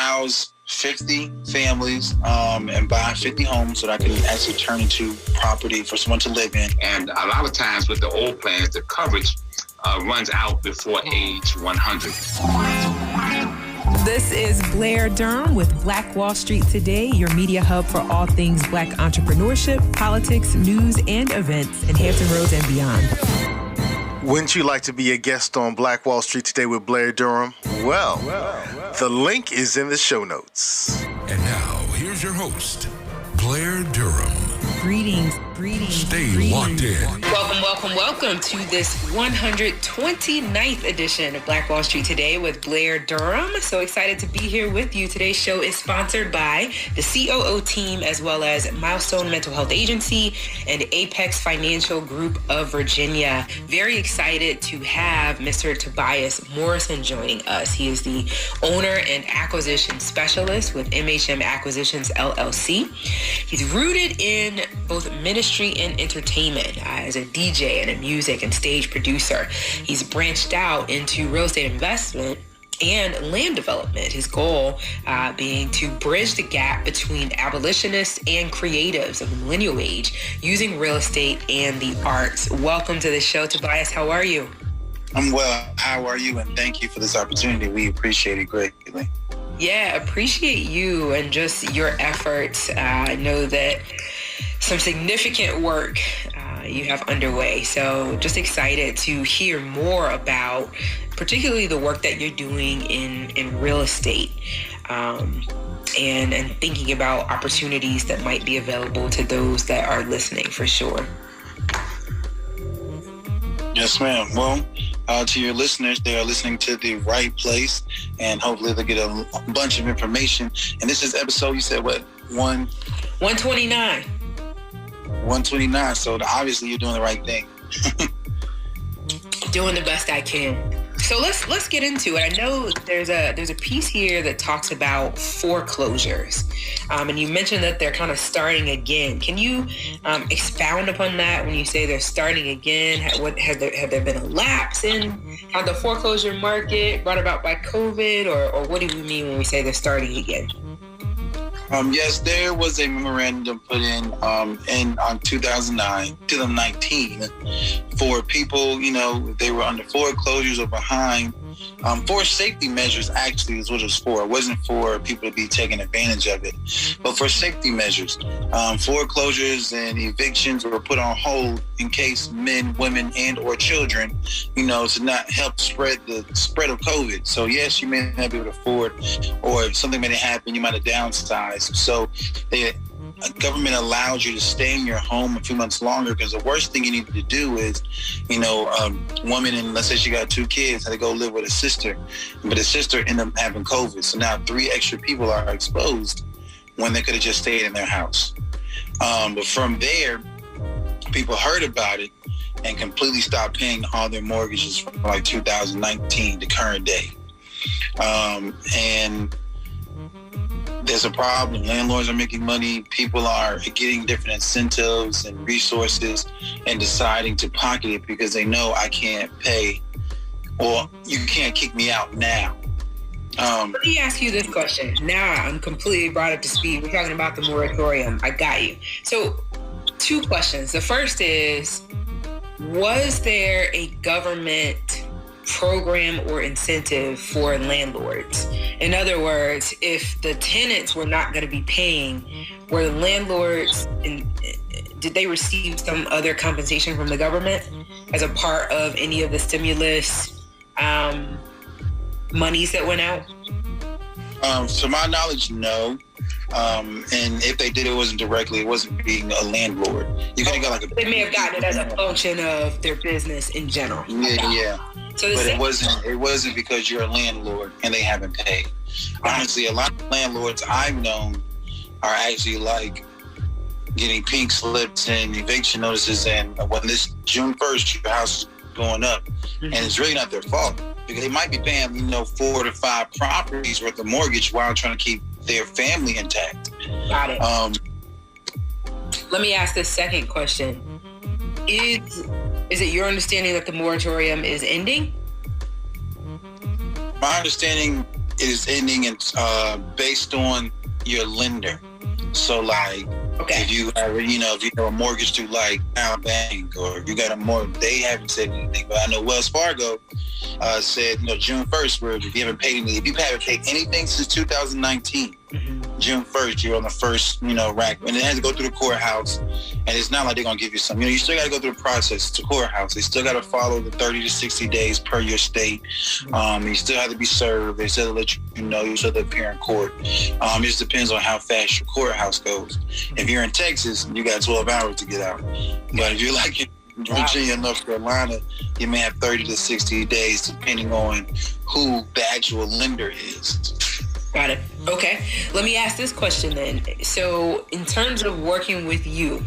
house 50 families and buy 50 homes so that I can actually turn into property for someone to live in. And a lot of times with the old plans, the coverage runs out before age 100. This is Blair Durham with Black Wall Street Today, your media hub for all things Black entrepreneurship, politics, news, and events in Hampton Roads and beyond. Wouldn't you like to be a guest on Black Wall Street Today with Blair Durham? Well, the link is in the show notes. And now, here's your host, Blair Durham. Greetings. Stay locked in. Welcome to this 129th edition of Black Wall Street Today with Blair Durham. So excited to be here with you. Today's show is sponsored by the COO team, as well as Milestone Mental Health Agency and Apex Financial Group of Virginia. Very excited to have Mr. Tobias Morrison joining us. He is the owner and acquisition specialist with MHM Acquisitions LLC. He's rooted in both ministry and entertainment as a DJ and a music and stage producer. He's branched out into real estate investment and land development. His goal being to bridge the gap between abolitionists and creatives of the millennial age using real estate and the arts. Welcome to the show, Tobias. How are you? I'm well. How are you? And thank you for this opportunity. We appreciate it greatly. Yeah, appreciate you and just your efforts. I know that some significant work you have underway. So just excited to hear more about particularly the work that you're doing in real estate and thinking about opportunities that might be available to those that are listening for sure. Yes, ma'am. Well, to your listeners, they are listening to the right place, and hopefully they'll get a bunch of information. And this is episode, you said what? 129. 129. So obviously you're doing the right thing. Doing the best I can. So let's get into it. I know there's a piece here that talks about foreclosures, and you mentioned that they're kind of starting again. Can you expound upon that when you say they're starting again? Have there been a lapse in how the foreclosure market brought about by COVID, or what do we mean when we say they're starting again? Yes, there was a memorandum put in on 2019 for people, they were under foreclosures or behind. For safety measures, actually, is what it was for. It wasn't for people to be taking advantage of it, but for safety measures. Foreclosures and evictions were put on hold in case men, women, and or children, to not help spread of COVID. So yes, you may not be able to afford, or if something may happen, you might have downsized. So the government allows you to stay in your home a few months longer, because the worst thing you need to do is, a woman, and let's say she got 2 kids, had to go live with a sister, but the sister ended up having COVID. So now 3 extra people are exposed when they could have just stayed in their house. But from there, people heard about it and completely stopped paying all their mortgages from like 2019 to current day. And there's a problem. Landlords are making money. People are getting different incentives and resources and deciding to pocket it because they know I can't pay, or you can't kick me out now. Let me ask you this question. Now I'm completely brought up to speed. We're talking about the moratorium. I got you. So 2 questions. The first is, was there a government program or incentive for landlords? In other words, if the tenants were not going to be paying, were the landlords, did they receive some other compensation from the government as a part of any of the stimulus monies that went out? To my knowledge, no. And if they did, it wasn't directly. It wasn't being a landlord. You could have got like a. They may have gotten it as a function of their business in general. Yeah. So but it wasn't because you're a landlord and they haven't paid. Honestly, a lot of landlords I've known are actually like getting pink slips and eviction notices, and when this June 1st, your house is going up, and it's really not their fault, because they might be paying 4 to 5 properties worth of mortgage while trying to keep their family intact. Got it. Let me ask this second question. Is it your understanding that the moratorium is ending? My understanding it is ending in, based on your lender. So like, if you have, if you have a mortgage through like Town Bank, or if you got a mortgage, they haven't said anything. But I know Wells Fargo said, June 1st, where if you haven't paid anything since 2019, June 1st, you're on the first, rack, and it has to go through the courthouse. And it's not like they're gonna give you some. You still got to go through the process. It's the courthouse. They still got to follow the 30 to 60 days per your state. You still have to be served. They still let you know. You still have to appear in court. It just depends on how fast your courthouse goes. If you're in Texas, you got 12 hours to get out. But if you're like in Virginia, North Carolina, you may have 30 to 60 days, depending on who the actual lender is. Got it. Okay. Let me ask this question then. So in terms of working with you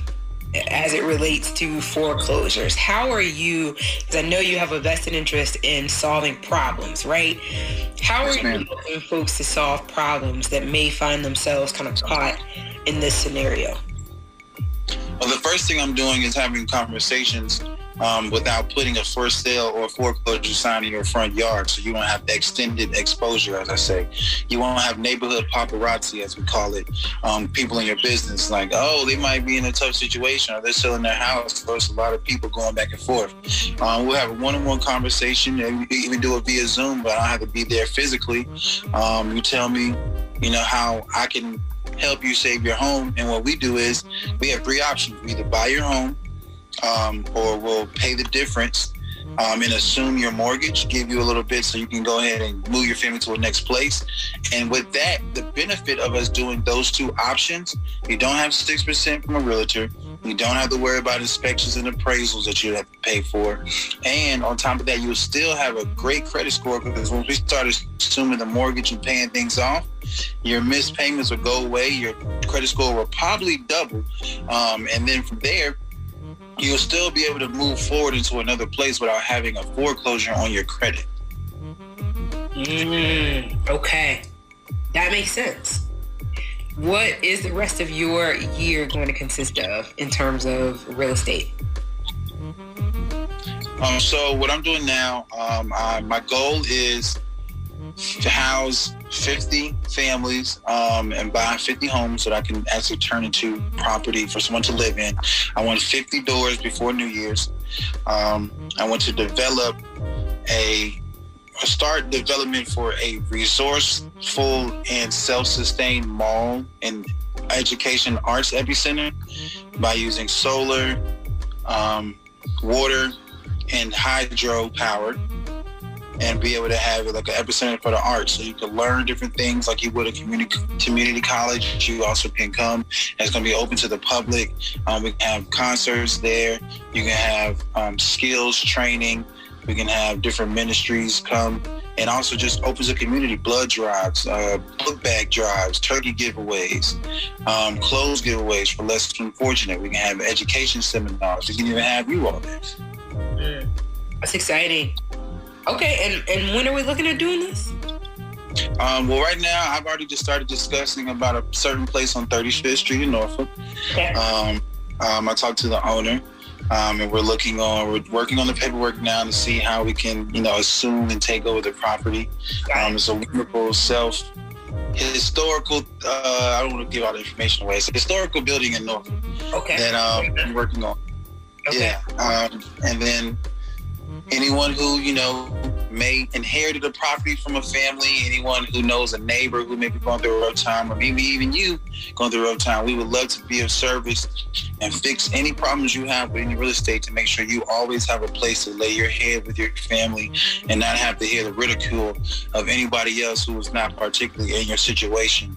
as it relates to foreclosures, how are you, because I know you have a vested interest in solving problems, right? How are you helping folks to solve problems that may find themselves kind of caught in this scenario? Well, the first thing I'm doing is having conversations without putting a for sale or foreclosure sign in your front yard, so you don't have extended exposure, as I say. You won't have neighborhood paparazzi, as we call it. People in your business like, oh, they might be in a tough situation, or they're selling their house. There's a lot of people going back and forth. We'll have a one-on-one conversation, and we even do it via Zoom, but I don't have to be there physically. You tell me, how I can help you save your home. And what we do is we have three options. We either buy your home, or we'll pay the difference and assume your mortgage, give you a little bit so you can go ahead and move your family to a next place. And with that, the benefit of us doing those two options, you don't have 6% from a realtor. You don't have to worry about inspections and appraisals that you have to pay for. And on top of that, you'll still have a great credit score, because when we start assuming the mortgage and paying things off, your missed payments will go away. Your credit score will probably double. And then from there, you'll still be able to move forward into another place without having a foreclosure on your credit. Okay. That makes sense. What is the rest of your year going to consist of in terms of real estate? So what I'm doing now, my goal is to house 50 families and buy 50 homes that I can actually turn into property for someone to live in. I want 50 doors before New Year's. I want to start development for a resourceful and self-sustained mall and education arts epicenter by using solar, water, and hydro power, and be able to have like an epicenter for the arts, so you can learn different things like you would a community college. You also can come, and it's going to be open to the public. We can have concerts there. You can have skills training. We can have different ministries come, and also just opens a community, blood drives, book bag drives, turkey giveaways, clothes giveaways for less than fortunate. We can have education seminars. We can even have you all this. That's exciting. Okay, and when are we looking at doing this? Well, right now, I've already just started discussing about a certain place on 35th Street in Norfolk. Okay. I talked to the owner, and we're working on the paperwork now to see how we can, assume and take over the property. It's a wonderful historical, I don't want to give all the information away. It's a historical building in Norfolk that I'm working on. Okay. Yeah. And then anyone who, may inherited a property from a family, anyone who knows a neighbor who may be going through a rough time, or maybe even you going through a rough time, we would love to be of service and fix any problems you have with any real estate to make sure you always have a place to lay your head with your family and not have to hear the ridicule of anybody else who is not particularly in your situation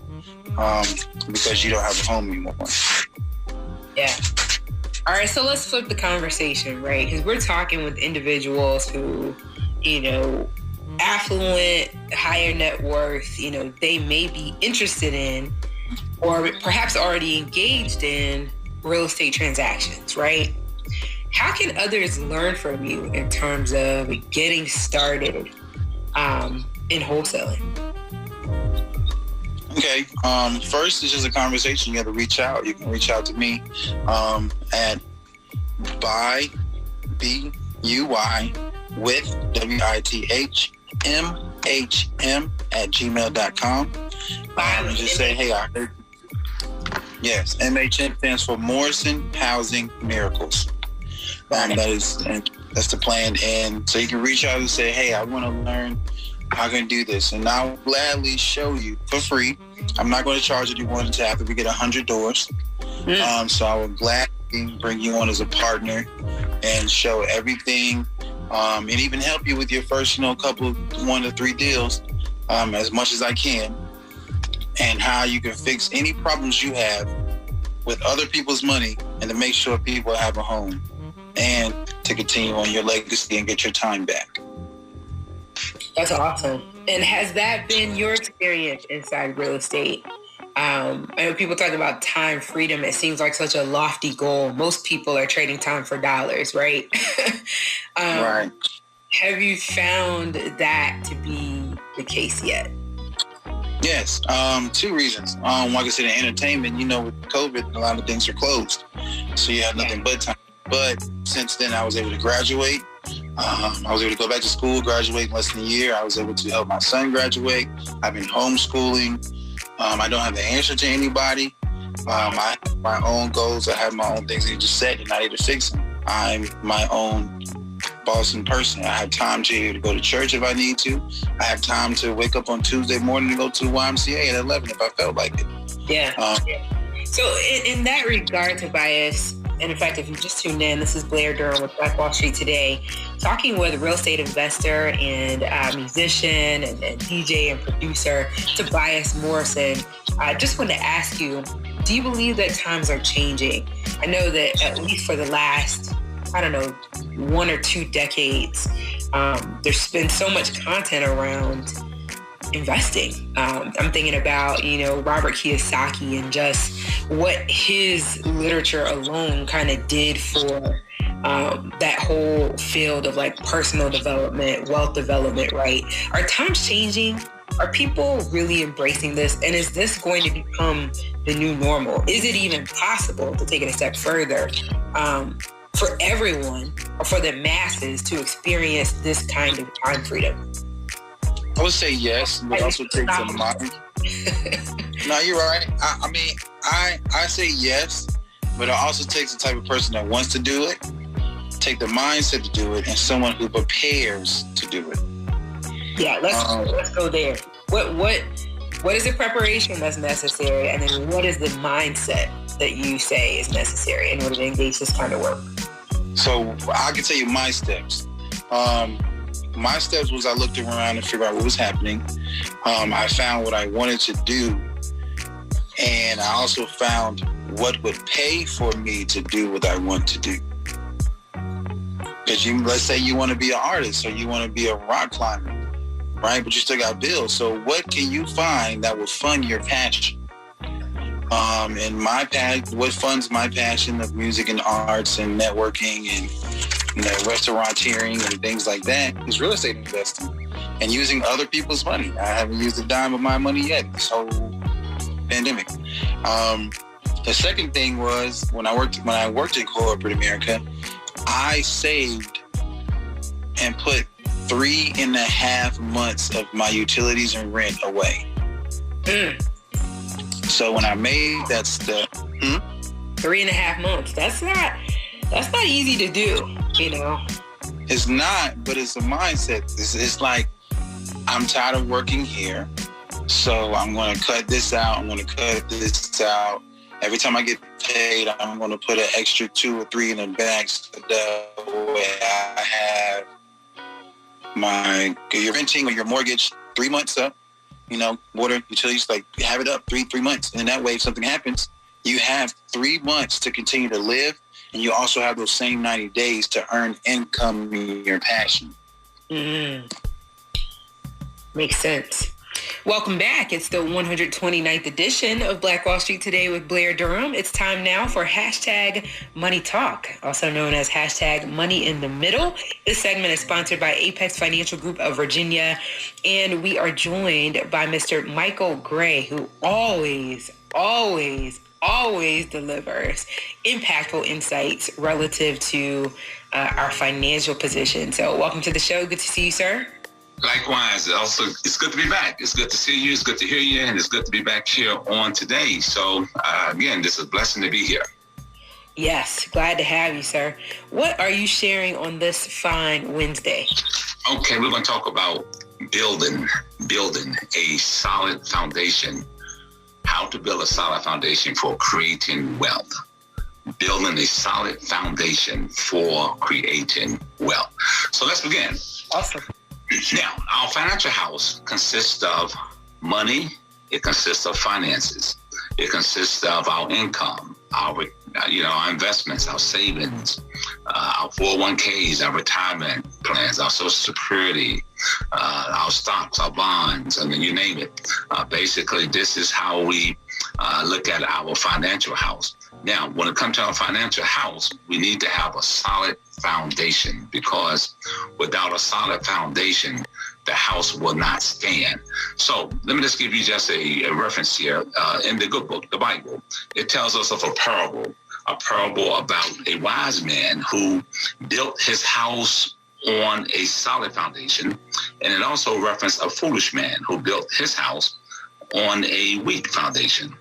because you don't have a home anymore. Yeah. All right, so let's flip the conversation, right? Because we're talking with individuals who, affluent, higher net worth, they may be interested in or perhaps already engaged in real estate transactions, right? How can others learn from you in terms of getting started in wholesaling? Okay. First, it's just a conversation. You have to reach out. You can reach out to me at BUY with WITHM MHM@gmail.com. And just say, hey, I heard. Yes, MHM stands for Morrison Housing Miracles. That's the plan. And so you can reach out and say, hey, I want to learn how I can do this. And I'll gladly show you for free. I'm not going to charge anyone until after we get 100 doors. So I will gladly bring you on as a partner and show everything, and even help you with your first, couple, 1 to 3 deals, as much as I can, and how you can fix any problems you have with other people's money and to make sure people have a home and to continue on your legacy and get your time back. That's awesome. And has that been your experience inside real estate? I know people talk about time freedom. It seems like such a lofty goal. Most people are trading time for dollars, right? Right. Have you found that to be the case yet? Yes. 2 reasons. Like I said, in entertainment, with COVID, a lot of things are closed. So you have nothing but time. But since then, I was able to graduate. I was able to go back to school, graduate in less than a year. I was able to help my son graduate. I've been homeschooling. I don't have the answer to anybody. I have my own goals. I have my own things I need to set, and I need to fix them. I'm my own boss in person. I have time to go to church if I need to. I have time to wake up on Tuesday morning and go to the YMCA at 11 if I felt like it. Yeah. So in that regard, Tobias, and in fact, if you just tuned in, this is Blair Durham with Black Wall Street Today, talking with real estate investor and musician and DJ and producer Tobias Morrison. I just wanted to ask you, do you believe that times are changing? I know that at least for the last, 1 or 2 decades, there's been so much content around investing. I'm thinking about, Robert Kiyosaki and just what his literature alone kind of did for that whole field of personal development, wealth development, right? Are times changing? Are people really embracing this? And is this going to become the new normal? Is it even possible to take it a step further for everyone or for the masses to experience this kind of time freedom? I would say yes, but it also takes a mind. No, you're right. I say yes, but it also takes the type of person that wants to do it, take the mindset to do it, and someone who prepares to do it. Yeah, let's go there. What is the preparation that's necessary, and then what is the mindset that you say is necessary in order to engage this kind of work? So I can tell you my steps. My steps was I looked around and figured out what was happening. I found what I wanted to do, and I also found what would pay for me to do what I want to do. Because let's say you want to be an artist or you want to be a rock climber, right? But you still got bills. So what can you find that will fund your passion? And what funds my passion of music and arts and networking and restauranteering and things like that is real estate investing and using other people's money. I haven't used a dime of my money yet this whole pandemic. The second thing was when I worked in corporate America, I saved and put 3.5 months of my utilities and rent away. So when I made that step, 3.5 months. That's not easy to do, It's not, but it's a mindset. It's like, I'm tired of working here, so I'm going to cut this out. I'm going to cut this out. Every time I get paid, I'm going to put an extra 2 or 3 in the bank so that way I have your renting or your mortgage 3 months up, water, utilities, have it up 3 months. And that way, if something happens, you have 3 months to continue to live. And you also have those same 90 days to earn income in your passion. Makes sense. Welcome back. It's the 129th edition of Black Wall Street Today with Blair Durham. It's time now for hashtag Money Talk, also known as hashtag Money in the Middle. This segment is sponsored by Apex Financial Group of Virginia. And we are joined by Mr. Michael Gray, who always delivers impactful insights relative to our financial position. So welcome to the show. Good to see you, sir. Likewise, also, it's good to be back. It's good to see you. It's good to hear you. And it's good to be back here on today. So, again, this is a blessing to be here. Yes, glad to have you, sir. What are you sharing on this fine Wednesday? Okay, we're going to talk about building a solid foundation, how to build a solid foundation for creating wealth. Building a solid foundation for creating wealth. So let's begin. Awesome. Now, our financial house consists of money. It consists of finances. It consists of our income, our investments, our savings, our 401ks, our retirement plans, our Social Security, our stocks, our bonds, I mean, you name it. Basically, this is how we look at our financial house. Now, when it comes to our financial house, we need to have a solid foundation, because without a solid foundation, the house will not stand. So let me just give you just a reference here. In the good book, the Bible, it tells us of a parable about a wise man who built his house on a solid foundation. And it also referenced a foolish man who built his house on a weak foundation.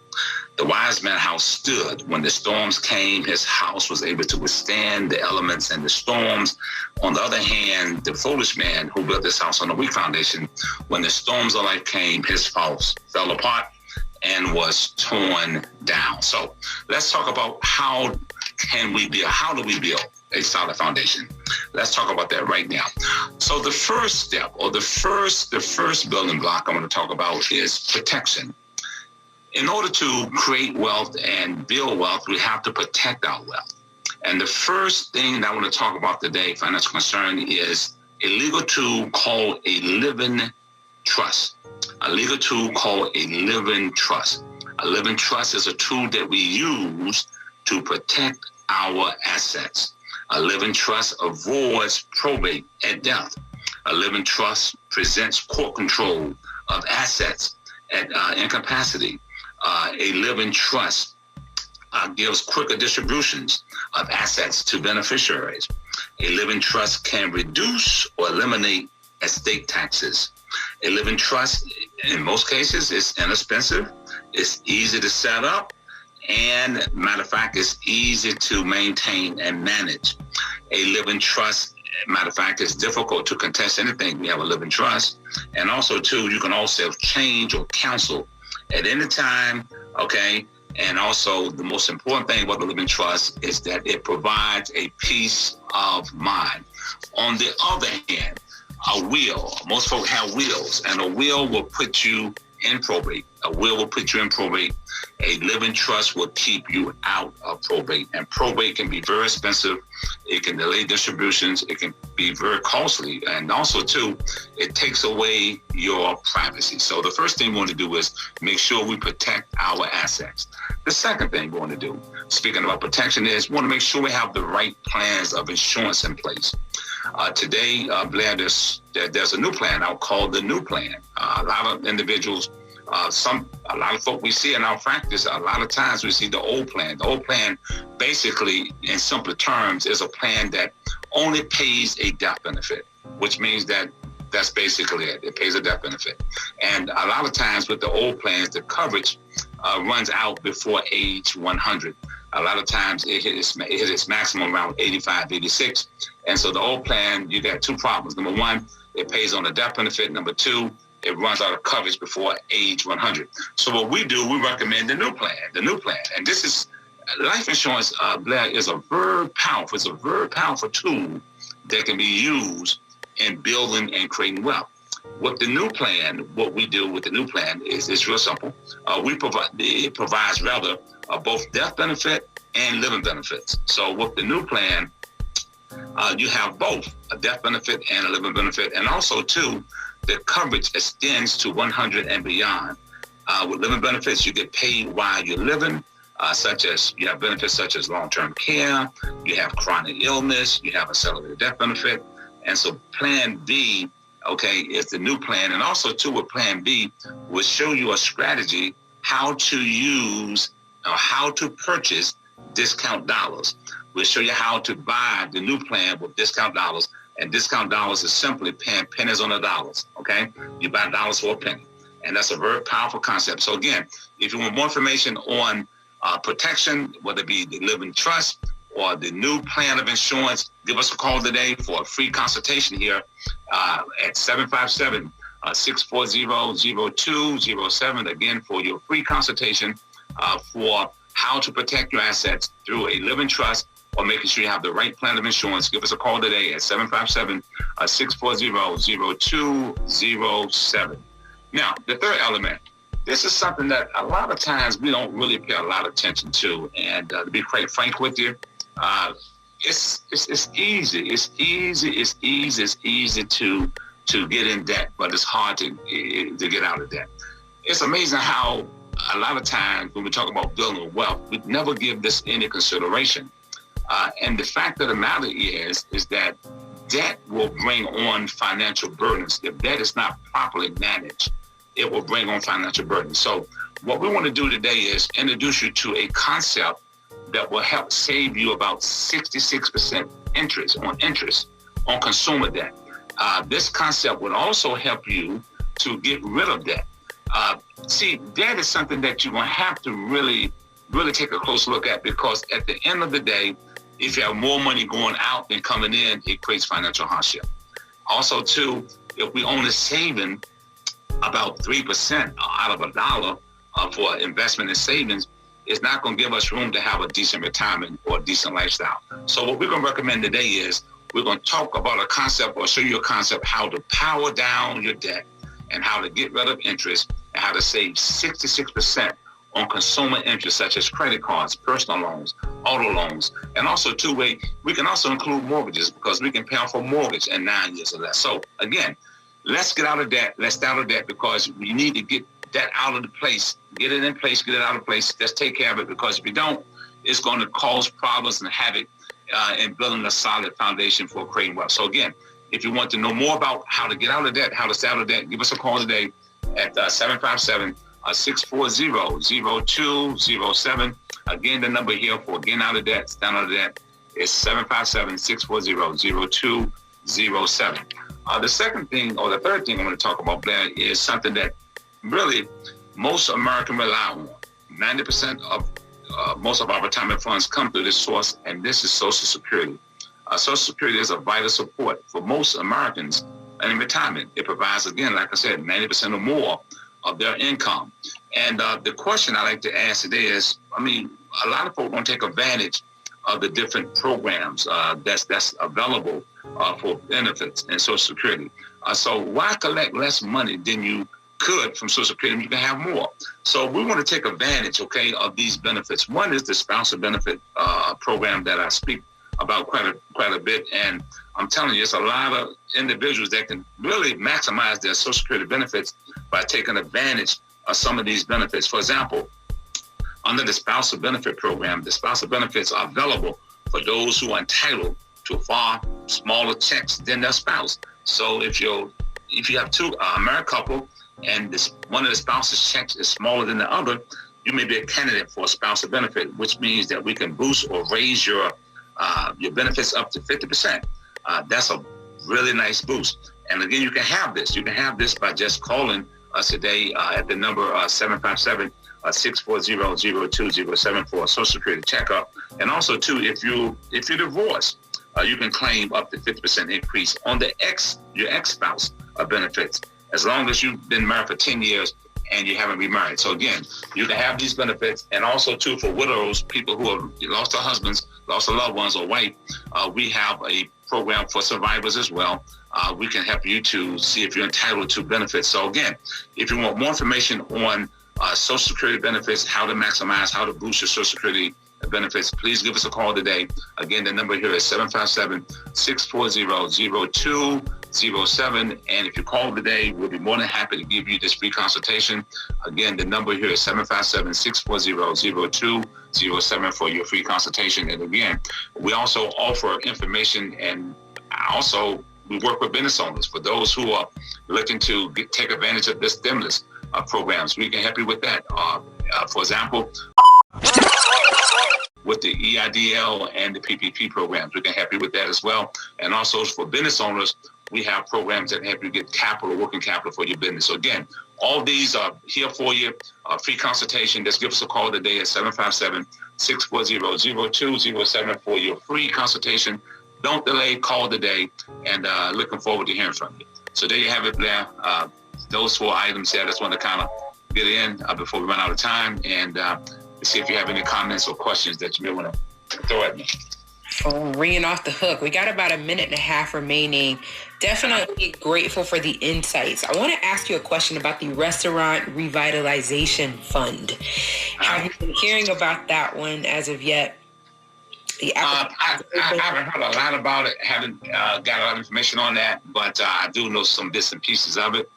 The wise man's house stood. When the storms came, his house was able to withstand the elements and the storms. On the other hand, the foolish man who built his house on a weak foundation, when the storms of life came, his house fell apart and was torn down. So let's talk about how do we build a solid foundation? Let's talk about that right now. So the first step, or the first building block I'm going to talk about, is protection. In order to create wealth and build wealth, we have to protect our wealth. And the first thing that I want to talk about today, financial concern, is a legal tool called a living trust. A legal tool called a living trust. A living trust is a tool that we use to protect our assets. A living trust avoids probate at death. A living trust presents court control of assets at incapacity. A living trust gives quicker distributions of assets to beneficiaries. A living trust can reduce or eliminate estate taxes. A living trust, in most cases, is inexpensive. It's easy to set up. And matter of fact, it's easy to maintain and manage. A living trust, matter of fact, it's difficult to contest anything. We have a living trust. And also, too, you can also change or cancel at any time, okay? And also, the most important thing about the living trust is that it provides a peace of mind. On the other hand, a will, most folks have wills, and a will will put you in probate. A will will put you in probate. A living trust will keep you out of probate. And probate can be very expensive. It can delay distributions. It can be very costly. And also, too, it takes away your privacy. So the first thing we want to do is make sure we protect our assets. The second thing we want to do, speaking about protection, is we want to make sure we have the right plans of insurance in place. Today, Blair, there's a new plan out called the new plan. A lot of individuals, a lot of folk we see in our practice, a lot of times we see the old plan. The old plan, basically, in simpler terms, is a plan that only pays a death benefit, which means that that's basically it. It pays a death benefit. And a lot of times with the old plans, the coverage runs out before age 100. A lot of times it hits its maximum around 85, 86. And so the old plan, you got two problems. Number one, it pays on the death benefit. Number two, it runs out of coverage before age 100. So what we do, we recommend the new plan. And this is, life insurance, Blair, is a very powerful tool that can be used in building and creating wealth. With the new plan, what we do with the new plan is it's real simple. It provides both death benefit and living benefits. So with the new plan, you have both a death benefit and a living benefit. And also, too, the coverage extends to 100 and beyond. With living benefits, you get paid while you're living, you have benefits such as long-term care, you have chronic illness, you have accelerated death benefit. And so Plan B, okay, is the new plan. And also, too, with Plan B, will show you a strategy how to use or how to purchase discount dollars. We'll show you how to buy the new plan with discount dollars And discount dollars is simply paying pennies on the dollars, okay? You buy dollars for a penny. And that's a very powerful concept. So again, if you want more information on protection, whether it be the living trust or the new plan of insurance, give us a call today for a free consultation here at 757-640-0207. Again, for your free consultation for how to protect your assets through a living trust or making sure you have the right plan of insurance. Give us a call today at 757-640-0207. Now, the third element, this is something that a lot of times we don't really pay a lot of attention to. And to be quite frank with you, it's easy. It's easy to get in debt, but it's hard to get out of debt. It's amazing how a lot of times when we talk about building wealth, we never give this any consideration. And the fact of the matter is that debt will bring on financial burdens. If debt is not properly managed, it will bring on financial burdens. So what we want to do today is introduce you to a concept that will help save you about 66% interest on consumer debt. This concept would also help you to get rid of debt. See, debt is something that you're going to have to really take a close look at, because at the end of the day, if you have more money going out than coming in, it creates financial hardship. Also, too, if we only saving about 3% out of a dollar for investment and savings, it's not going to give us room to have a decent retirement or a decent lifestyle. So what we're going to recommend today is we're going to talk about a concept or show you a concept how to power down your debt and how to get rid of interest and how to save 66% on consumer interest, such as credit cards, personal loans, auto loans, and also we can also include mortgages, because we can pay off a mortgage in 9 years or less. So again, let's get out of debt. Let's stay out of debt, because we need to get that out of the place, get it in place, get it out of place. Let's take care of it, because if you don't, it's going to cause problems and havoc in building a solid foundation for creating wealth. So again, if you want to know more about how to get out of debt, how to stay out of debt, give us a call today at 757-640-0207. Again, the number here for getting out of debt, staying out of debt, is 757-640-0207. The second thing, or the third thing I'm going to talk about, Blair, is something that really most Americans rely on. 90% of most of our retirement funds come through this source, and this is Social Security. Social Security is a vital support for most Americans in retirement. It provides, again, like I said, 90% or more of their income. And the question I like to ask today is, a lot of folks don't take advantage of the different programs that's available for benefits in Social Security. So why collect less money than you could from Social Security? You can have more. So we want to take advantage, of these benefits. One is the spousal benefit program that I speak about quite a bit, and I'm telling you, it's a lot of individuals that can really maximize their Social Security benefits by taking advantage of some of these benefits. For example, under the spousal benefit program, the spousal benefits are available for those who are entitled to far smaller checks than their spouse. So if you have a married couple and one of the spouse's checks is smaller than the other, you may be a candidate for a spousal benefit, which means that we can boost or raise your benefits up to 50%. That's a really nice boost. And again, you can have this. You can have this by just calling us today at the number 757-640-0207 for a Social Security checkup. And also, too, if you're divorced, you can claim up to 50% increase on your ex-spouse benefits, as long as you've been married for 10 years and you haven't remarried. So again, you can have these benefits. And also, too, for widows, people who have lost their husbands, lost their loved ones or wife, we have a program for survivors as well. We can help you to see if you're entitled to benefits. So again, if you want more information on Social Security benefits, how to maximize, how to boost your Social Security benefits, please give us a call today. Again, the number here is 757-640-0207. And if you call today, we'll be more than happy to give you this free consultation. Again, the number here is 757-640-0207 for your free consultation. And again, we also offer information, and also we work with business owners. For those who are looking to take advantage of this stimulus programs, we can help you with that. For example, with with the EIDL and the PPP programs. We can help you with that as well. And also for business owners, we have programs that help you get capital, working capital for your business. So again, all these are here for you. Free consultation. Just give us a call today at 757-640-0207 for your free consultation. Don't delay, call today, and looking forward to hearing from you. So there you have it there. Those 4 items there. I just want to kind of get in before we run out of time, and see if you have any comments or questions that you may want to throw at me. Oh, ringing off the hook. We got about a minute and a half remaining. Definitely grateful for the insights. I want to ask you a question about the Restaurant Revitalization Fund. Have you been hearing about that one as of yet? I haven't heard a lot about it. Haven't got a lot of information on that, but I do know some bits and pieces of it.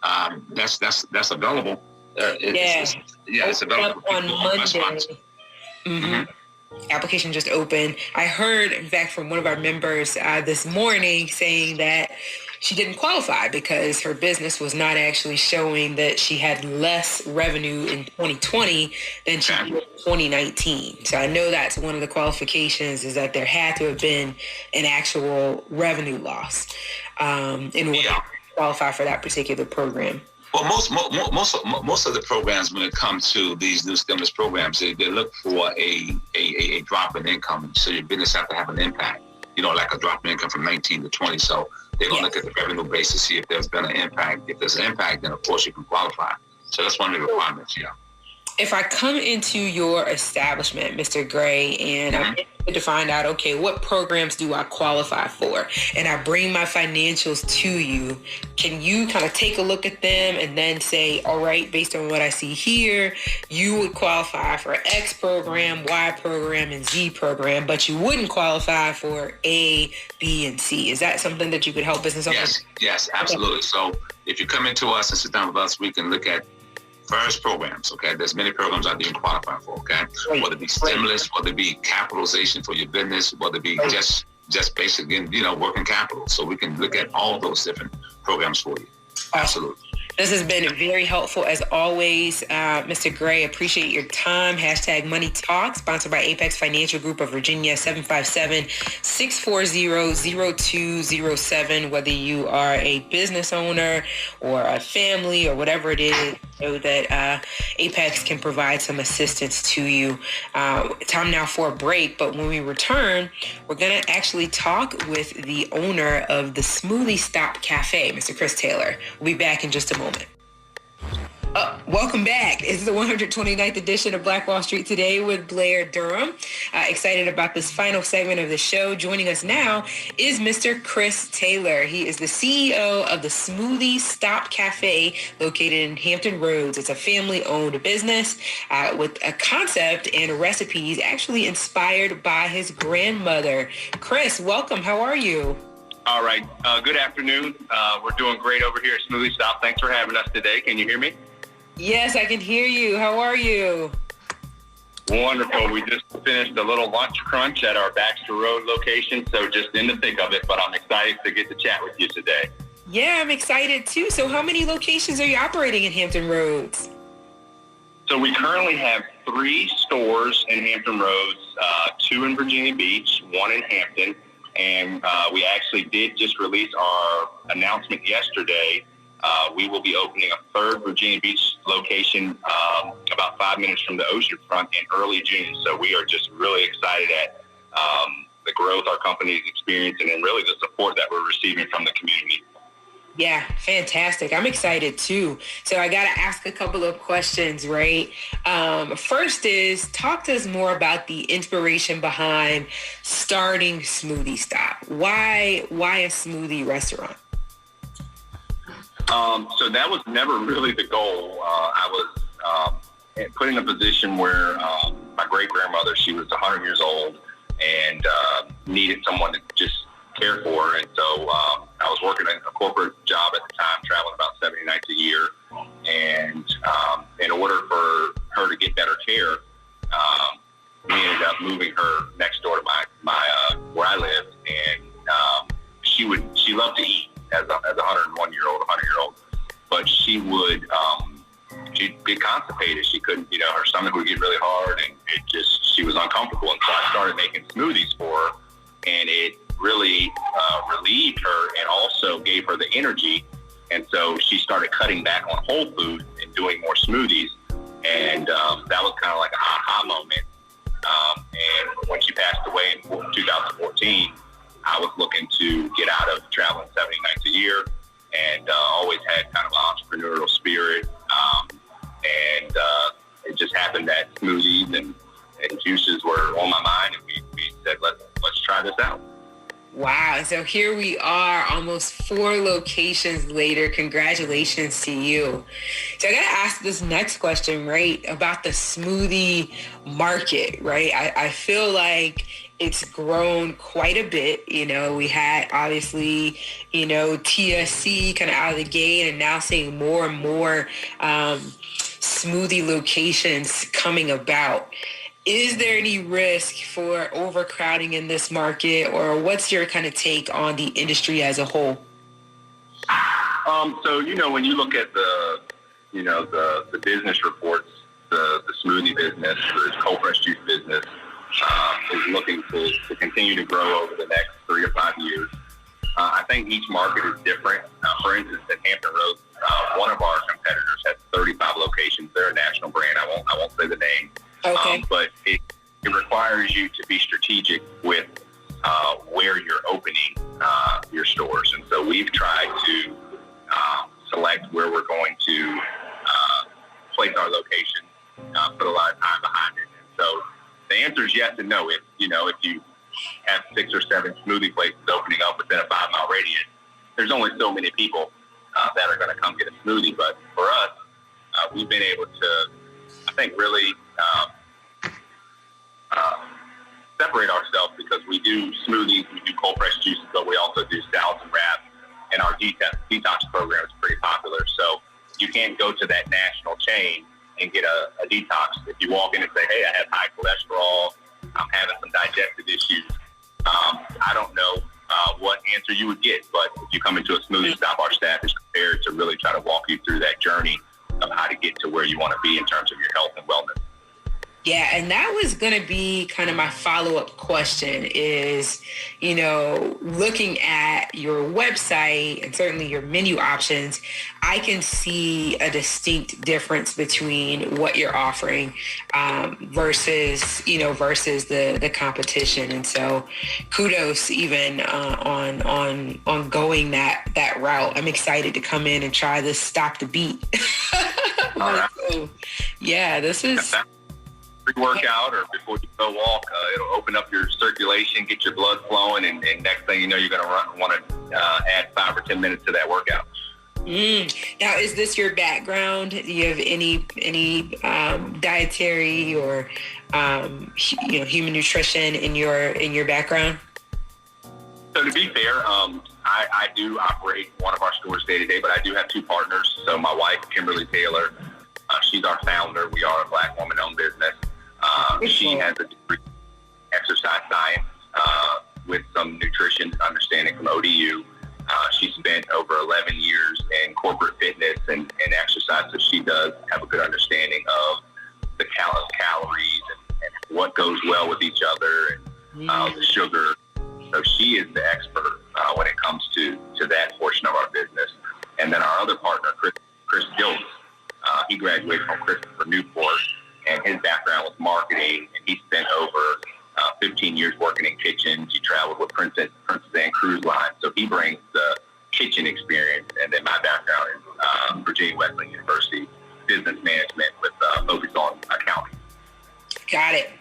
That's available. It's available on Monday. Mm-hmm. Application just opened. I heard, in fact, from one of our members this morning saying that she didn't qualify because her business was not actually showing that she had less revenue in 2020 than she did in 2019. So I know that's one of the qualifications, is that there had to have been an actual revenue loss in order to qualify for that particular program. Well, most of the programs, when it comes to these new stimulus programs, they look for a drop in income. So your business have to have an impact, like a drop in income from 19 to 20. So they're going to look at the revenue base to see if there's been an impact. If there's an impact, then of course you can qualify. So that's one of the requirements, If I come into your establishment, Mr. Gray, and I'm interested to find out, okay, what programs do I qualify for? And I bring my financials to you. Can you kind of take a look at them and then say, all right, based on what I see here, you would qualify for X program, Y program, and Z program, but you wouldn't qualify for A, B, and C. Is that something that you could help business owners? Yes, absolutely. Okay. So if you come into us and sit down with us, we can look at various programs, okay? There's many programs out there you can qualify for, okay? Whether it be stimulus, whether it be capitalization for your business, whether it be just basic, working capital. So we can look at all those different programs for you. Absolutely. This has been very helpful as always, Mr. Gray. Appreciate your time. #Money Talk, sponsored by Apex Financial Group of Virginia, 757-640-0207. Whether you are a business owner or a family or whatever it is, know that Apex can provide some assistance to you. Time now for a break, but when we return, we're going to actually talk with the owner of the Smoothie Stop Cafe, Mr. Chris Taylor. We'll be back in just a moment. Welcome back. It's the 129th edition of Black Wall Street Today with Blair Durham. Excited about this final segment of the show. Joining us now is Mr. Chris Taylor. He is the CEO of the Smoothie Stop Cafe located in Hampton Roads. It's a family-owned business with a concept and recipes actually inspired by his grandmother. Chris, welcome. How are you? All right. Good afternoon. We're doing great over here at Smoothie Stop. Thanks for having us today. Can you hear me? Yes, I can hear you. How are you? Wonderful. We just finished a little lunch crunch at our Baxter Road location, so just in the thick of it, but I'm excited to get to chat with you today. Yeah, I'm excited too. So how many locations are you operating in Hampton Roads? So we currently have 3 stores in Hampton Roads, 2 in Virginia Beach, 1 in Hampton, and we actually did just release our announcement yesterday. We will be opening a 3rd Virginia Beach location about 5 minutes from the ocean front in early June. So we are just really excited at the growth our company is experiencing and really the support that we're receiving from the community. Yeah, fantastic. I'm excited too. So I got to ask a couple of questions, right? First is, talk to us more about the inspiration behind starting Smoothie Stop. Why a smoothie restaurant? So that was never really the goal. I was put in a position where my great-grandmother, she was 100 years old and needed someone to just care for her. And so I was working a corporate job at the time, traveling about 70 nights a year. And in order for her to get better care, we ended up moving her next door to my where I lived. And she loved to eat. As a 101-year-old, 100-year-old, but she'd get constipated. She couldn't, her stomach stomach would get really hard, and she was uncomfortable. And so I started making smoothies for her, and it really relieved her and also gave her the energy. And so she started cutting back on whole foods and doing more smoothies. And that was kind of like an aha moment. And when she passed away in 2014, I was looking to get out of traveling 70 nights a year, and always had kind of an entrepreneurial spirit. And it just happened that smoothies and juices were on my mind, and we said, let's try this out. Wow. So here we are, almost 4 locations later. Congratulations to you. So I got to ask this next question, right, about the smoothie market, right? I feel like it's grown quite a bit. You know, we had obviously, you know, TSC kind of out of the gate, and now seeing more and more smoothie locations coming about. Is there any risk for overcrowding in this market, or what's your kind of take on the industry as a whole? So, you know, when you look at the business reports, the smoothie business, the cold pressed juice business is looking to continue to grow over the next 3 to 5 years. I think each market is different. For instance, at Hampton Roads, one of our competitors has 35 locations. They're a national brand. I won't say the name. Okay. But it requires you to be strategic with where you're opening your stores. And so we've tried to select where we're going to place our location, put a lot of time behind it. And so the answer is yes and no. If you have 6 or 7 smoothie places opening up within a 5-mile radius, there's only so many people that are going to come get a smoothie. But for us, we've been able to, I think, really separate ourselves, because we do smoothies, we do cold pressed juices, but we also do salads and wraps, and our detox program is pretty popular. So you can't go to that national chain and get a detox. If you walk in and say, hey, I have high cholesterol, I'm having some digestive issues, I don't know what answer you would get, but if you come into a smoothie stop, our staff is prepared to really try to walk you through that journey of how to get to where you want to be in terms of your health and wellness. Yeah, and that was going to be kind of my follow-up question is, you know, looking at your website and certainly your menu options, I can see a distinct difference between what you're offering versus the competition. And so kudos even on going that route. I'm excited to come in and try this Stop the Beat. So, yeah, this is... Pre-workout or before you go walk, it'll open up your circulation, get your blood flowing, and next thing you know, you're going to want to add 5 or 10 minutes to that workout. Now, is this your background? Do you have any dietary or human nutrition in your background? So to be fair, I do operate one of our stores day to day, but I do have 2 partners. So my wife, Kimberly Taylor, she's our founder. We are a Black woman-owned business. She has a degree in exercise science with some nutrition understanding from ODU. She spent over 11 years in corporate fitness and exercise, so she does have a good understanding of the calories and what goes well with each other and the sugar. So she is the expert when it comes to that portion of our business. And then our other partner, Chris Giltz, he graduated from Christopher Newport, and his background was marketing, and he spent over 15 years working in kitchens. He traveled with Princess Anne Cruise Line, so he brings the kitchen experience. And then my background is Virginia Wesleyan University business management with focus on accounting. Got it.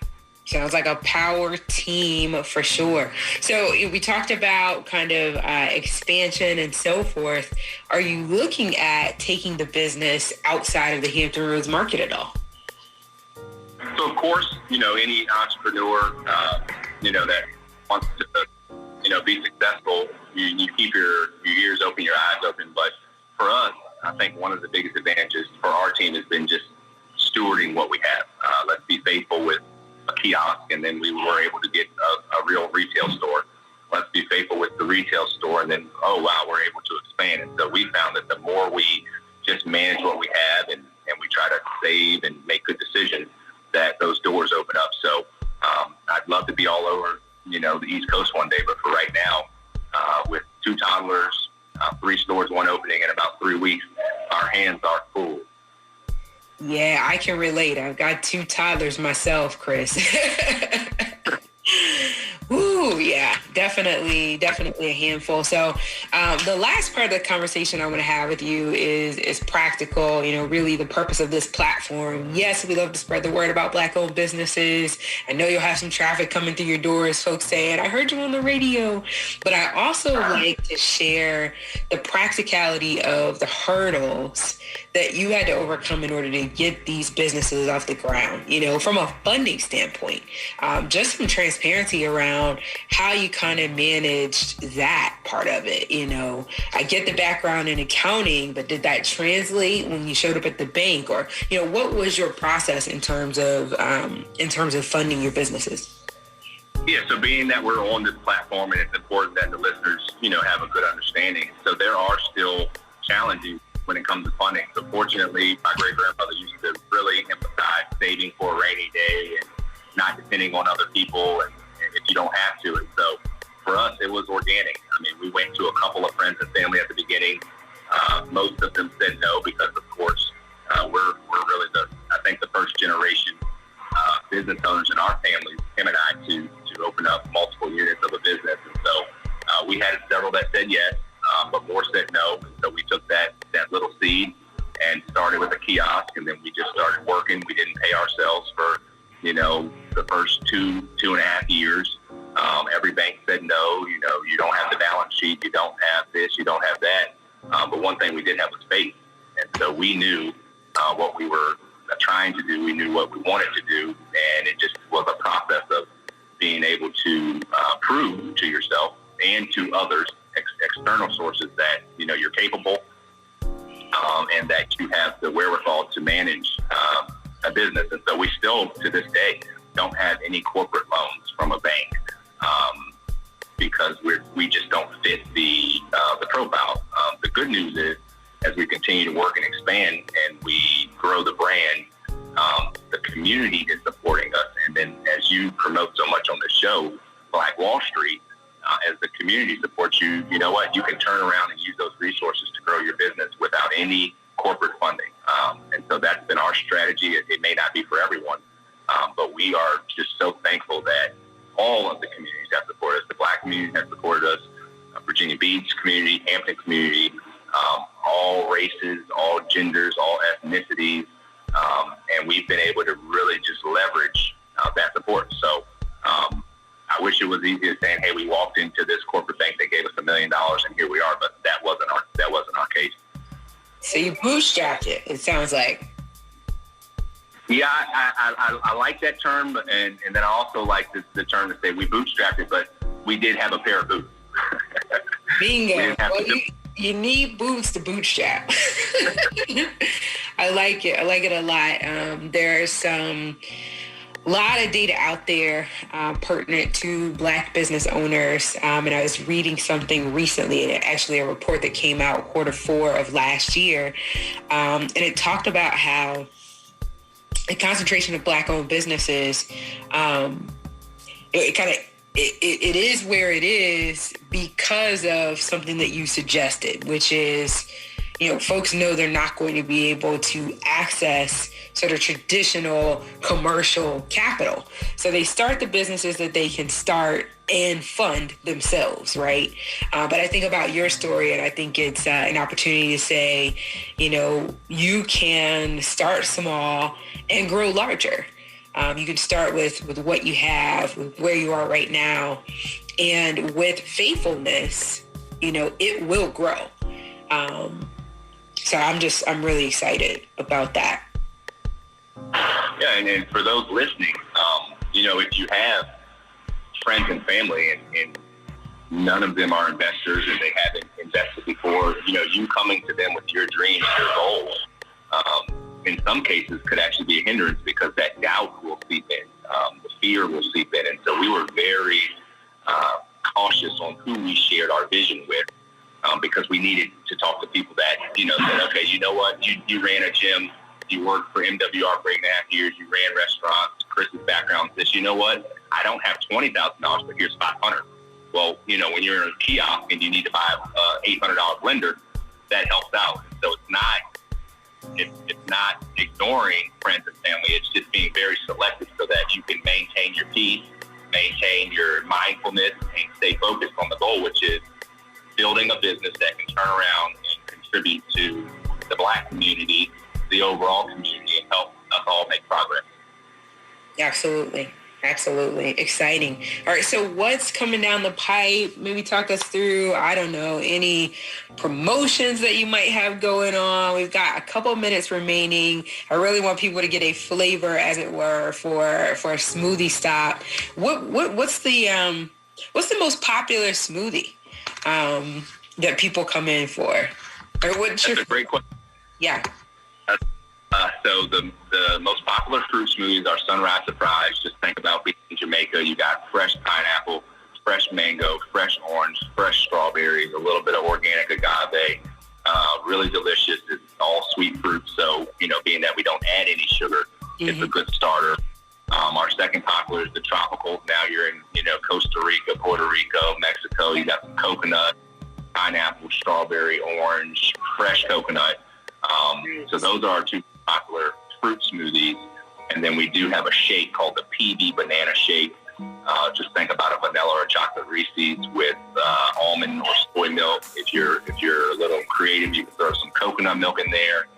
Sounds like a power team for sure. So we talked about kind of expansion and so forth. Are you looking at taking the business outside of the Hampton Roads market at all? So, of course, any entrepreneur, that wants to, be successful, you keep your ears open, your eyes open. But for us, I think one of the biggest advantages for our team has been just stewarding what we have. Let's be faithful with a kiosk, and then we were able to get a real retail store. Let's be faithful with the retail store, and then, oh, wow, we're able to expand. And so we found that the more we just manage what we have and we try to save and make good decisions, love to be all over, the East Coast one day. But for right now, with 2 toddlers, 3 stores, 1 opening in about 3 weeks, our hands are full. Yeah, I can relate. I've got 2 toddlers myself, Chris. Ooh, yeah, definitely a handful. So the last part of the conversation I want to have with you is practical, really the purpose of this platform. Yes, we love to spread the word about Black-owned businesses. I know you'll have some traffic coming through your doors, folks saying, I heard you on the radio. But I also like to share the practicality of the hurdles that you had to overcome in order to get these businesses off the ground, from a funding standpoint. Just some transparency around how you kind of managed that part of it. I get the background in accounting, but did that translate when you showed up at the bank? Or, what was your process in terms of funding your businesses? Yeah, so being that we're on this platform, and it's important that the listeners, have a good understanding. So there are still challenges when it comes to funding. So fortunately, my great-grandmother used to really emphasize saving for a rainy day and not depending on other people and if you don't have to. And so for us, it was organic. I mean, we went to a couple of friends and family at the beginning. Most of them said no because, of course, we're really the first generation business owners in our family, him and I, to open up multiple units of a business. And so we had several that said yes, but more said no. And so we took that little seed and started with a kiosk, and then we just started working. We didn't pay ourselves for, the first 2.5 years. Every bank said no, you don't have the balance sheet, you don't have this, you don't have that. But one thing we did have was faith. And so we knew what we were trying to do. We knew what we wanted to do. And it just was a process of being able to prove to yourself and to others, external sources, that, you're capable and that you have the wherewithal to manage a business. And so we still, to this day, don't have any corporate loans from a bank because we just don't fit the profile. The good news is, as we continue to work and expand and we grow the brand, the community is supporting us. And then, as you promote so much on the show, Black Wall Street, as the community supports you, you know what? You can turn around and use those resources to grow your business without any corporate funding. And so that's been our strategy. It may not be for everyone, but we are just so thankful that all of the communities have supported us. The Black community has supported us, Virginia Beach community, Hampton community, all races, all genders, all ethnicities. And we've been able to really just leverage that support. So I wish it was easy as saying, hey, we walked into this corporate bank, they gave us $1 million and here we are, but that wasn't our case. So you bootstrapped it, it sounds like. Yeah, I like that term, and then I also like the term to say we bootstrapped it, but we did have a pair of boots. Bingo. Well, you need boots to bootstrap. I like it. I like it a lot. There's some lot of data out there pertinent to Black business owners. And I was reading something recently, and actually a report that came out Q4 of last year. And it talked about how the concentration of Black-owned businesses, it is where it is because of something that you suggested, which is, folks know they're not going to be able to access sort of traditional commercial capital. So they start the businesses that they can start and fund themselves, right? But I think about your story, and I think it's an opportunity to say, you can start small and grow larger. You can start with what you have, with where you are right now, and with faithfulness, it will grow. So I'm really excited about that. Yeah, and for those listening, if you have friends and family and none of them are investors and they haven't invested before, you coming to them with your dreams, your goals, in some cases could actually be a hindrance because that doubt will seep in, the fear will seep in. And so we were very cautious on who we shared our vision with because we needed to talk to people that, said, okay, you know what, you ran a gym, you worked for MWR for 8.5 years, you ran restaurants, Chris's background, this, you know what, I don't have $20,000, but here's $500. Well, when you're in a kiosk and you need to buy a $800 blender, that helps out. So it's not ignoring friends and family. It's just being very selective so that you can maintain your peace, maintain your mindfulness, and stay focused on the goal, which is building a business that can turn around and contribute to the Black community, the overall community, and help us all make progress. Absolutely. Absolutely. Exciting. All right. So what's coming down the pipe? Maybe talk us through, I don't know, any promotions that you might have going on. We've got a couple minutes remaining. I really want people to get a flavor, as it were, for a smoothie stop. What's the most popular smoothie that people come in for? Or what's That's a great question. Yeah. So the most popular fruit smoothies are Sunrise Surprise. Just think about being in Jamaica. You got fresh pineapple, fresh mango, fresh orange, fresh strawberries, a little bit of organic agave. Really delicious. It's all sweet fruit. So, being that we don't add any sugar, it's a good starter. Our second popular is the tropical. Now you're in, Costa Rica, Puerto Rico, Mexico. You got some coconut, pineapple, strawberry, orange, fresh coconut. So those are our two popular fruit smoothies. And then we do have a shake called the PB Banana Shake. Just think about a vanilla or chocolate Reese's with almond or soy milk. If you're a little creative, you can throw some coconut milk in there,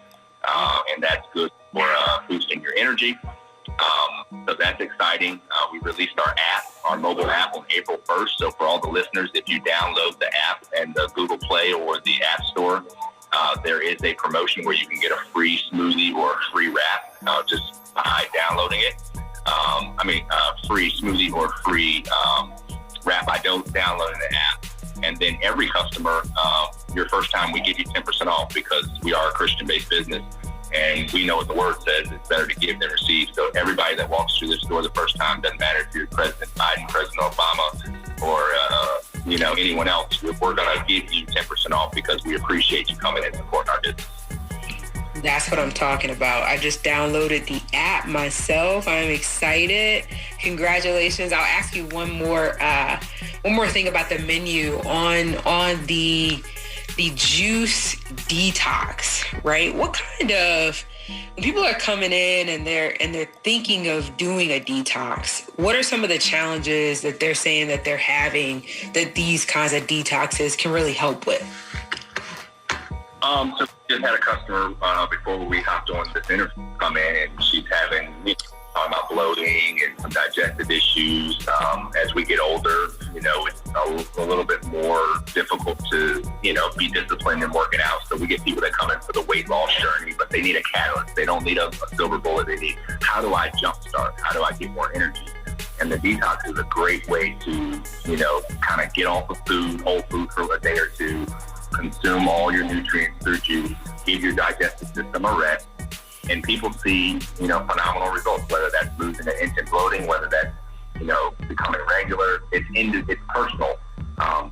and that's good for boosting your energy. So that's exciting. We released our mobile app on April 1st. So for all the listeners, if you download the app and the Google Play or the App Store, there is a promotion where you can get a free smoothie or a free wrap just by downloading it. Free smoothie or free wrap by downloading the app. And then every customer, your first time, we give you 10% off because we are a Christian-based business. And we know what the word says. It's better to give than receive. So everybody that walks through this door the first time, doesn't matter if you're President Biden, President Obama, or anyone else, we're going to give you 10% off because we appreciate you coming and supporting our business. That's what I'm talking about. I just downloaded the app myself. I'm excited. Congratulations. I'll ask you one more thing about the menu on the juice detox, right? What kind of, when people are coming in and they're thinking of doing a detox, what are some of the challenges that they're saying that they're having that these kinds of detoxes can really help with? So we just had a customer before we hopped on this interview come in, and she's having talking about bloating and some digestive issues. As we get older, it's a little bit more difficult to, be disciplined in working out. So we get people that come in for the weight loss journey, but they need a catalyst. They don't need a silver bullet. They need, how do I jumpstart? How do I get more energy? And the detox is a great way to, kind of get off of whole food for a day or two, consume all your nutrients through juice, give your digestive system a rest, and people see, phenomenal results, whether that's losing an inch in bloating, whether that's, becoming regular. It's personal.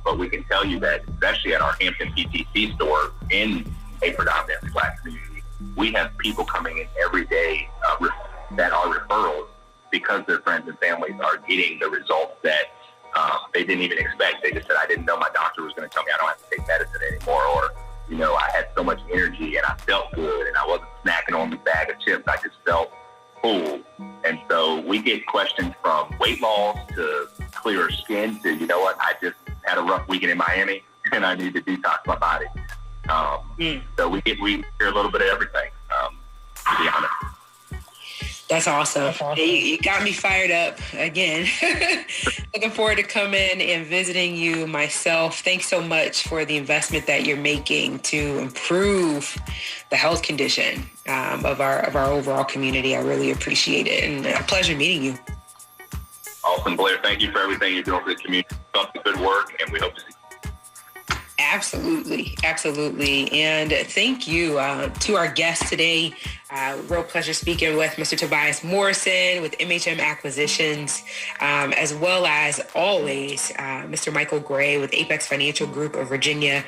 But we can tell you that, especially at our Hampton PTC store in a predominantly Black community, we have people coming in every day that are referrals because their friends and families are getting the results that they didn't even expect. They just said, I didn't know my doctor was going to tell me I don't have to take medicine anymore, or, I had so much energy and I felt good and I wasn't snacking on the bag of chips. I just felt full. And so we get questions from weight loss to clearer skin to, I just had a rough weekend in Miami and I need to detox my body. So we hear a little bit of everything, to be honest. That's awesome. You got me fired up again. Looking forward to coming and visiting you myself. Thanks so much for the investment that you're making to improve the health condition of our overall community. I really appreciate it, and a pleasure meeting you. Awesome, Blair. Thank you for everything you're doing for the community. Keep up the good work, and we hope to see you. Absolutely. And thank you to our guest today. Real pleasure speaking with Mr. Tobias Morrison with MHM Acquisitions, as well as always, Mr. Michael Gray with Apex Financial Group of Virginia.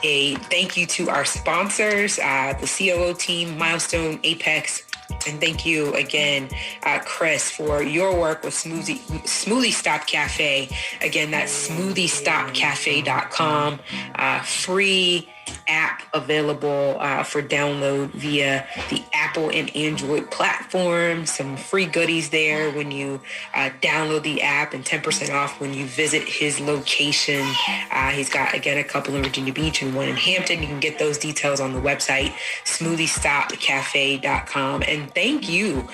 A thank you to our sponsors, the COO team, Milestone, Apex, And thank you again, Chris, for your work with Smoothie Stop Cafe. Again, that's smoothiestopcafe.com. Free app available for download via the Apple and Android platform. Some free goodies there when you download the app, and 10% off when you visit his location. He's got, again, a couple in Virginia Beach and one in Hampton. You can get those details on the website, smoothiestopcafe.com. And thank you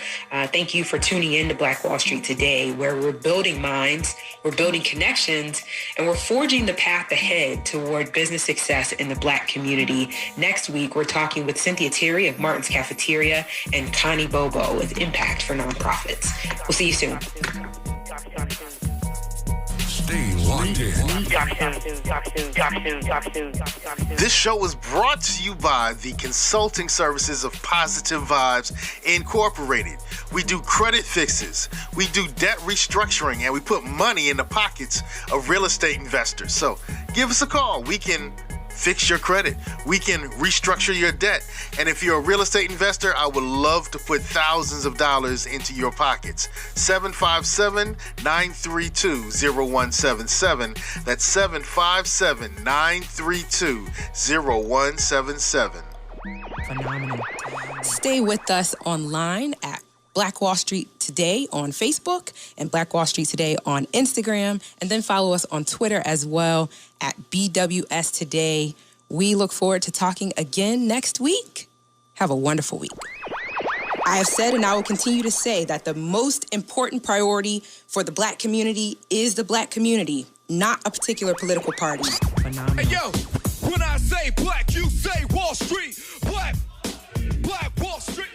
for tuning in to Black Wall Street today, where we're building minds, we're building connections, and we're forging the path ahead toward business success in the Black community. Next week, we're talking with Cynthia Terry of Martin's Cafeteria and Connie Bobo with Impact for Nonprofits. We'll see you soon. Stay locked in. This show was brought to you by the consulting services of Positive Vibes Incorporated. We do credit fixes, we do debt restructuring, and we put money in the pockets of real estate investors. So give us a call. We can fix your credit. We can restructure your debt. And if you're a real estate investor, I would love to put thousands of dollars into your pockets. 757-932-0177. That's 757-932-0177. Phenomenal. Stay with us online at Black Wall Street Today on Facebook and Black Wall Street Today on Instagram, and then follow us on Twitter as well at BWS Today. We look forward to talking again next week. Have a wonderful week. I have said, and I will continue to say, that the most important priority for the Black community is the Black community, not a particular political party. Phenomenal. Hey, yo, when I say black, you say Wall Street. Black Wall Street.